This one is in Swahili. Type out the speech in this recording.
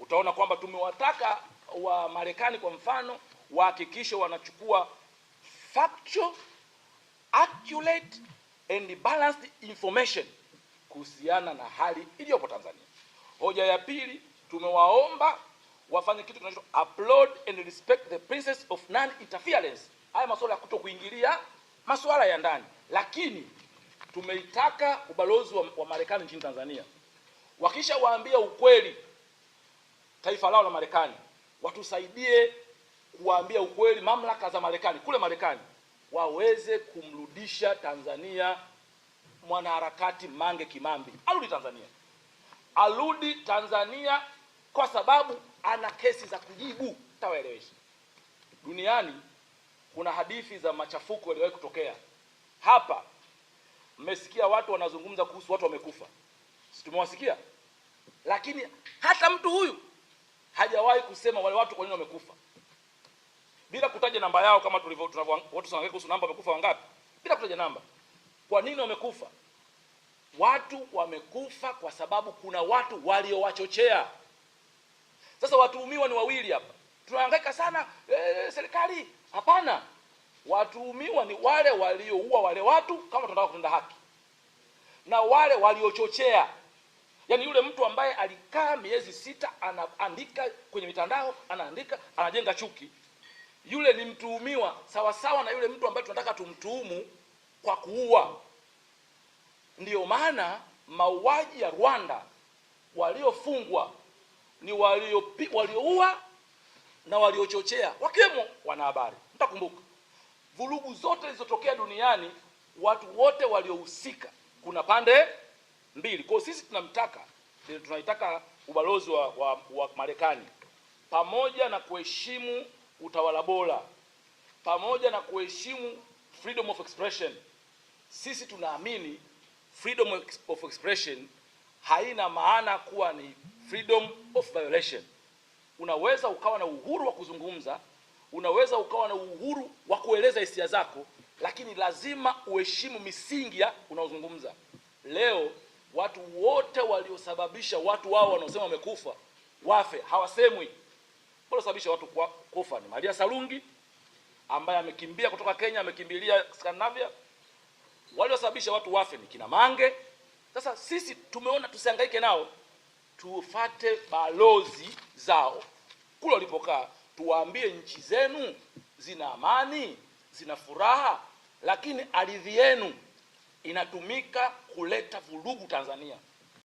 utaona kwamba tumewataka wa Marekani kwa mfano wahakikishe wanachukua factual, accurate and balanced information kuhusiana na hali iliyopo Tanzania. Hoja ya pili, tumewaomba wafanye kitu kinachoitwa upload and respect the principles of non interference. Haya masuala ya kutokuingilia masuala ya ndani, lakini tumeitaka ubalozi wa Marekani nchini Tanzania wakisha waambia ukweli taifa lao la Marekani, watusaidie kuwaambia ukweli mamlaka za Marekani kule Marekani, waweze kumrudisha Tanzania mwanaharakati Mange Kimambi. Arudi Tanzania kwa sababu ana kesi za kujibu. Tawaelewesha. Duniani kuna hadithi za machafuko yaliyowahi kutokea. Hapa mmesikia watu wanazungumza kuhusu watu wamekufa. Si tumewasikia? Lakini hata mtu huyu hajawahi kusema wale watu kwa nini wamekufa, bila kutaja namba yao, kama watu wanaongea kuhusu namba wamekufa wangapi, bila kutaja namba. Kwa nini wamekufa? Watu wamekufa kwa sababu kuna watu waliowachochea. Sasa watuhumiwa ni wawili hapa. Tunahangaika sana serikali. Hapana. Watuhumiwa ni wale walioua wale watu kama tunataka kutenda haki, na wale waliochochea. Yaani yule mtu ambaye alikaa miezi 6 anaandika kwenye mitandao, anajenga chuki, yule ni mtuhumiwa sawa sawa na yule mtu ambaye tunataka tumtuhumu kwa kuua. Ndiyo maana mauaji ya Rwanda waliofungwa ni walioua na waliochochea, wakiwemo wanahabari. Mtakumbuka vurugu zote zilizotokea duniani, watu wote waliohusika kuna pande mbili. Kwa sisi tunaitaka ubalozi wa Marekani, pamoja na kuheshimu utawala bora, pamoja na kuheshimu freedom of expression. Sisi tunaamini freedom of expression haina maana kuwa ni freedom of violation. Unaweza ukawa na uhuru wa kuzungumza, unaweza ukawa na uhuru wa kueleza hisia zako, lakini lazima uheshimu misingi ya unaozungumza. Leo watu wote waliosababisha watu wao wanaosema wamekufa wafe hawasemwi. Waliosababisha watu kufa ni Maria Sarungi ambaye amekimbia kutoka Kenya, amekimbilia Scandinavia. Waliosababisha watu wafe ni kina Mange. Sasa sisi tumeona tusihangaike nao, tufate balozi zao kule walipokaa, tuwaambie nchi zenu zina amani, zina furaha, lakini ardhi yenu inatumika kuleta vurugu Tanzania.